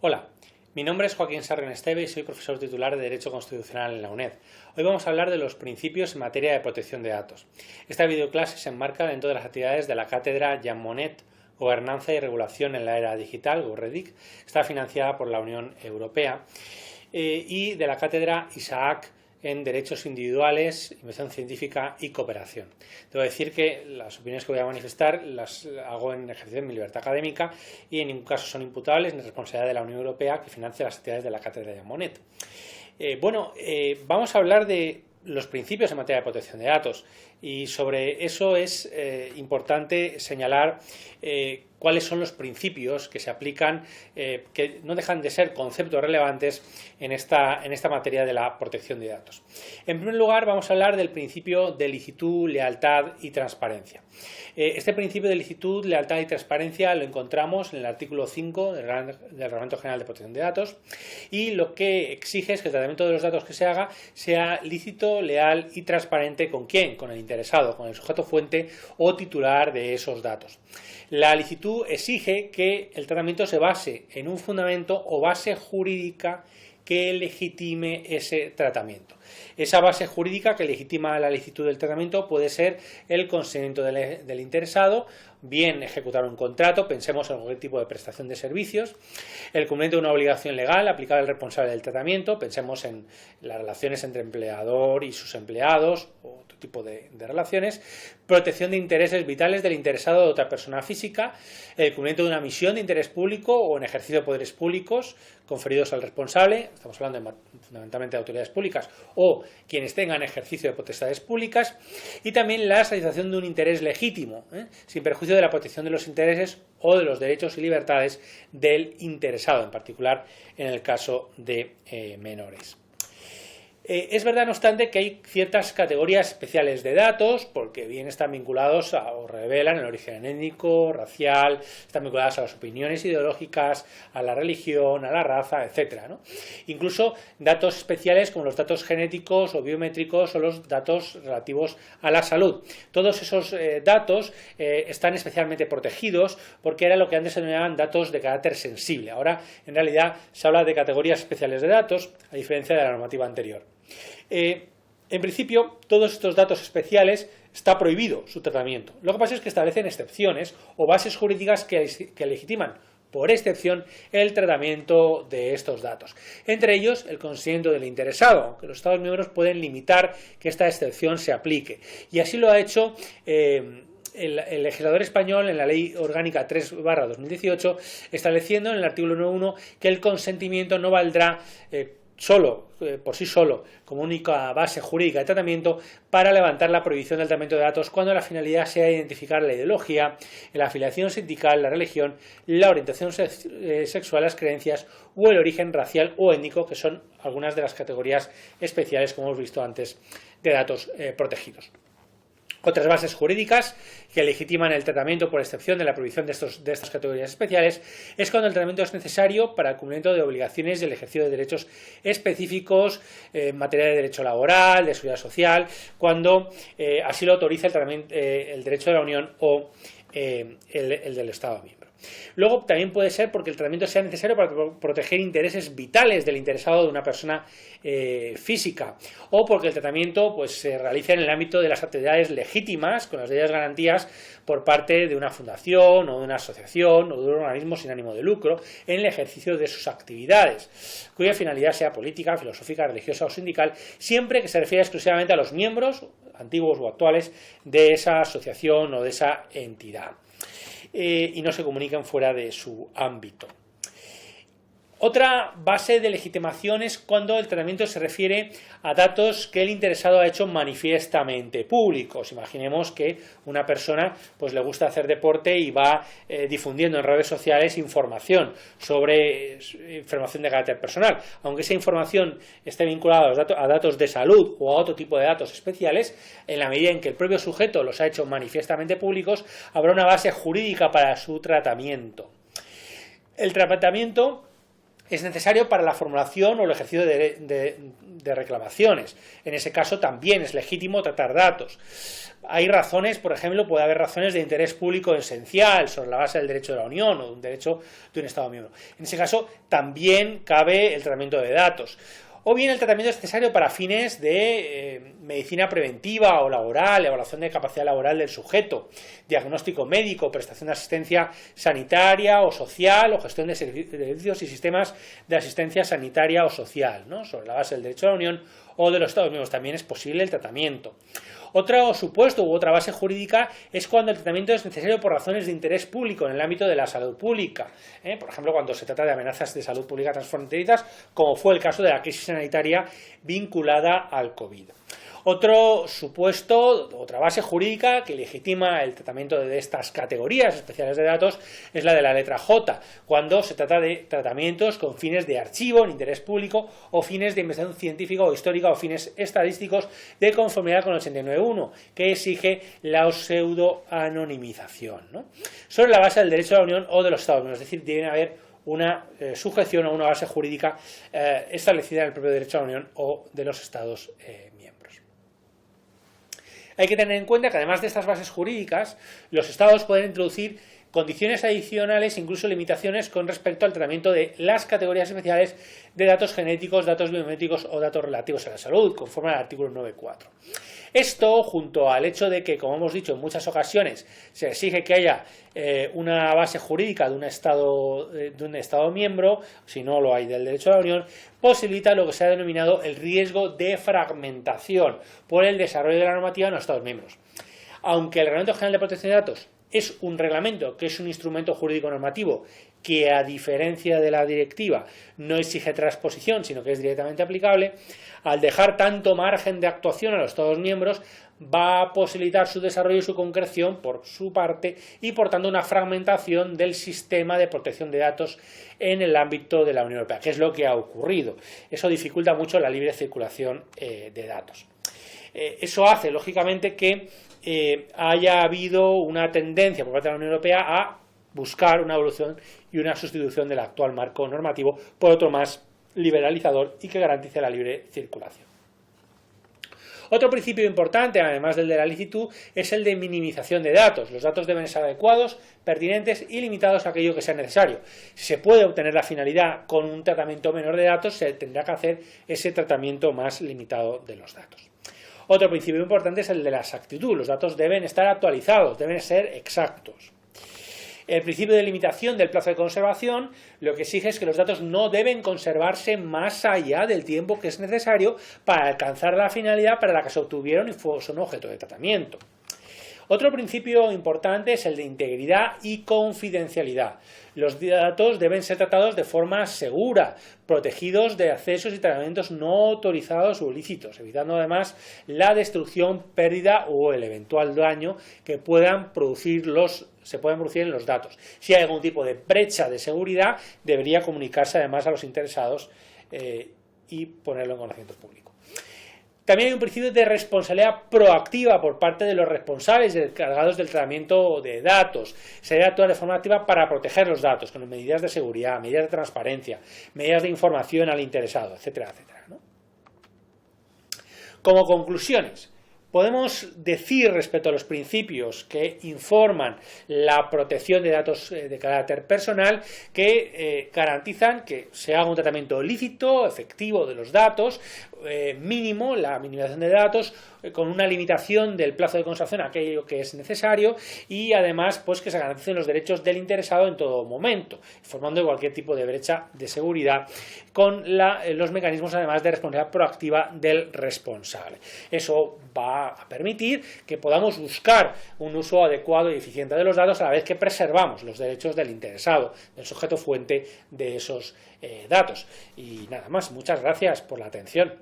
Hola, mi nombre es Joaquín Sarren Esteve y soy profesor titular de Derecho Constitucional en la UNED. Hoy vamos a hablar de los principios en materia de protección de datos. Esta videoclase se enmarca dentro de las actividades de la cátedra Jean Monnet, Gobernanza y Regulación en la Era Digital, GORREDIC, está financiada por la Unión Europea, y de la cátedra Isaac en Derechos Individuales, Investigación Científica y Cooperación. Debo decir que las opiniones que voy a manifestar las hago en ejercicio de mi libertad académica y en ningún caso son imputables ni responsabilidad de la Unión Europea, que financia las actividades de la cátedra de Monnet. Vamos a hablar de los principios en materia de protección de datos, y sobre eso es importante señalar cuáles son los principios que se aplican, que no dejan de ser conceptos relevantes en esta materia de la protección de datos. En primer lugar, vamos a hablar del principio de licitud, lealtad y transparencia. Este principio de licitud, lealtad y transparencia lo encontramos en el artículo 5 del Reglamento General de Protección de Datos, y lo que exige es que el tratamiento de los datos que se haga sea lícito, leal y transparente. ¿Con quién? Con el interesado, con el sujeto fuente o titular de esos datos. La licitud exige que el tratamiento se base en un fundamento o base jurídica que legitime ese tratamiento. Esa base jurídica que legitima la licitud del tratamiento puede ser el consentimiento del interesado, bien ejecutar un contrato, pensemos en cualquier tipo de prestación de servicios, el cumplimiento de una obligación legal aplicada al responsable del tratamiento, pensemos en las relaciones entre empleador y sus empleados, o otro tipo de relaciones, protección de intereses vitales del interesado de otra persona física, el cumplimiento de una misión de interés público o en ejercicio de poderes públicos conferidos al responsable, estamos hablando fundamentalmente de autoridades públicas o quienes tengan ejercicio de potestades públicas, y también la satisfacción de un interés legítimo, sin perjuicio de la protección de los intereses o de los derechos y libertades del interesado, en particular en el caso de menores. Es verdad, no obstante, que hay ciertas categorías especiales de datos, porque bien están vinculados o revelan el origen étnico, racial, están vinculadas a las opiniones ideológicas, a la religión, a la raza, etc., ¿no? Incluso datos especiales como los datos genéticos o biométricos o los datos relativos a la salud. Todos esos datos están especialmente protegidos porque era lo que antes se denominaban datos de carácter sensible. Ahora, en realidad, se habla de categorías especiales de datos, a diferencia de la normativa anterior. En principio, todos estos datos especiales está prohibido su tratamiento. Lo que pasa es que establecen excepciones o bases jurídicas que legitiman por excepción el tratamiento de estos datos. Entre ellos, el consentimiento del interesado, aunque los Estados miembros pueden limitar que esta excepción se aplique. Y así lo ha hecho el legislador español en la Ley Orgánica 3/2018, estableciendo en el artículo 9.1 que el consentimiento no valdrá por sí solo, como única base jurídica de tratamiento para levantar la prohibición del tratamiento de datos cuando la finalidad sea identificar la ideología, la afiliación sindical, la religión, la orientación sexual, las creencias o el origen racial o étnico, que son algunas de las categorías especiales, como hemos visto antes, de datos protegidos. Otras bases jurídicas que legitiman el tratamiento por excepción de la prohibición de estas categorías especiales es cuando el tratamiento es necesario para el cumplimiento de obligaciones y el ejercicio de derechos específicos en materia de derecho laboral, de seguridad social, cuando así lo autoriza el derecho de la Unión o el del Estado miembro. Luego también puede ser porque el tratamiento sea necesario para proteger intereses vitales del interesado de una persona física, o porque el tratamiento se realiza en el ámbito de las actividades legítimas con las debidas garantías por parte de una fundación o de una asociación o de un organismo sin ánimo de lucro en el ejercicio de sus actividades, cuya finalidad sea política, filosófica, religiosa o sindical, siempre que se refiera exclusivamente a los miembros antiguos o actuales de esa asociación o de esa entidad. Y no se comunican fuera de su ámbito. Otra base de legitimación es cuando el tratamiento se refiere a datos que el interesado ha hecho manifiestamente públicos. Imaginemos que una persona le gusta hacer deporte y va difundiendo en redes sociales información de carácter personal. Aunque esa información esté vinculada a datos de salud o a otro tipo de datos especiales, en la medida en que el propio sujeto los ha hecho manifiestamente públicos, habrá una base jurídica para su tratamiento. El tratamiento es necesario para la formulación o el ejercicio de reclamaciones. En ese caso también es legítimo tratar datos. Hay razones, por ejemplo, puede haber razones de interés público esencial sobre la base del derecho de la Unión o de un derecho de un Estado miembro. En ese caso también cabe el tratamiento de datos. O bien el tratamiento es necesario para fines de medicina preventiva o laboral, evaluación de capacidad laboral del sujeto, diagnóstico médico, prestación de asistencia sanitaria o social o gestión de servicios y sistemas de asistencia sanitaria o social, ¿no? Sobre la base del derecho de la Unión o de los Estados miembros. También es posible el tratamiento. Otro supuesto u otra base jurídica es cuando el tratamiento es necesario por razones de interés público en el ámbito de la salud pública. Por ejemplo, cuando se trata de amenazas de salud pública transfronterizas, como fue el caso de la crisis sanitaria vinculada al COVID. Otro supuesto, otra base jurídica que legitima el tratamiento de estas categorías especiales de datos es la de la letra J, cuando se trata de tratamientos con fines de archivo en interés público o fines de investigación científica o histórica o fines estadísticos de conformidad con el 89.1, que exige la pseudoanonimización, ¿no? Sobre la base del derecho de la Unión o de los Estados miembros, es decir, debe haber una sujeción o una base jurídica establecida en el propio derecho de la Unión o de los Estados miembros. Hay que tener en cuenta que además de estas bases jurídicas, los Estados pueden introducir condiciones adicionales, incluso limitaciones con respecto al tratamiento de las categorías especiales de datos genéticos, datos biométricos o datos relativos a la salud, conforme al artículo 9.4. Esto, junto al hecho de que, como hemos dicho en muchas ocasiones, se exige que haya una base jurídica de un Estado miembro, si no lo hay del derecho de la Unión, posibilita lo que se ha denominado el riesgo de fragmentación por el desarrollo de la normativa en los Estados miembros. Aunque el Reglamento General de Protección de Datos es un reglamento, que es un instrumento jurídico normativo que, a diferencia de la directiva, no exige transposición, sino que es directamente aplicable, al dejar tanto margen de actuación a los Estados miembros, va a posibilitar su desarrollo y su concreción por su parte y, por tanto, una fragmentación del sistema de protección de datos en el ámbito de la Unión Europea, que es lo que ha ocurrido. Eso dificulta mucho la libre circulación de datos. Eso hace, lógicamente, que haya habido una tendencia por parte de la Unión Europea a buscar una evolución y una sustitución del actual marco normativo por otro más liberalizador y que garantice la libre circulación. Otro principio importante, además del de la licitud, es el de minimización de datos. Los datos deben ser adecuados, pertinentes y limitados a aquello que sea necesario. Si se puede obtener la finalidad con un tratamiento menor de datos, se tendrá que hacer ese tratamiento más limitado de los datos. Otro principio importante es el de la exactitud. Los datos deben estar actualizados, deben ser exactos. El principio de limitación del plazo de conservación lo que exige es que los datos no deben conservarse más allá del tiempo que es necesario para alcanzar la finalidad para la que se obtuvieron y son objeto de tratamiento. Otro principio importante es el de integridad y confidencialidad. Los datos deben ser tratados de forma segura, protegidos de accesos y tratamientos no autorizados o ilícitos, evitando además la destrucción, pérdida o el eventual daño que se pueden producir en los datos. Si hay algún tipo de brecha de seguridad, debería comunicarse además a los interesados y ponerlo en conocimiento público. También hay un principio de responsabilidad proactiva por parte de los responsables y encargados del tratamiento de datos. Se debe actuar de forma activa para proteger los datos, con medidas de seguridad, medidas de transparencia, medidas de información al interesado, etcétera, etcétera, ¿no? Como conclusiones, podemos decir respecto a los principios que informan la protección de datos de carácter personal que garantizan que se haga un tratamiento lícito, efectivo de los datos, mínimo, la minimización de datos, con una limitación del plazo de conservación a aquello que es necesario y además pues que se garanticen los derechos del interesado en todo momento, formando cualquier tipo de brecha de seguridad con los mecanismos además de responsabilidad proactiva del responsable. Eso va a permitir que podamos buscar un uso adecuado y eficiente de los datos a la vez que preservamos los derechos del interesado, del sujeto fuente de esos datos. Y nada más, muchas gracias por la atención.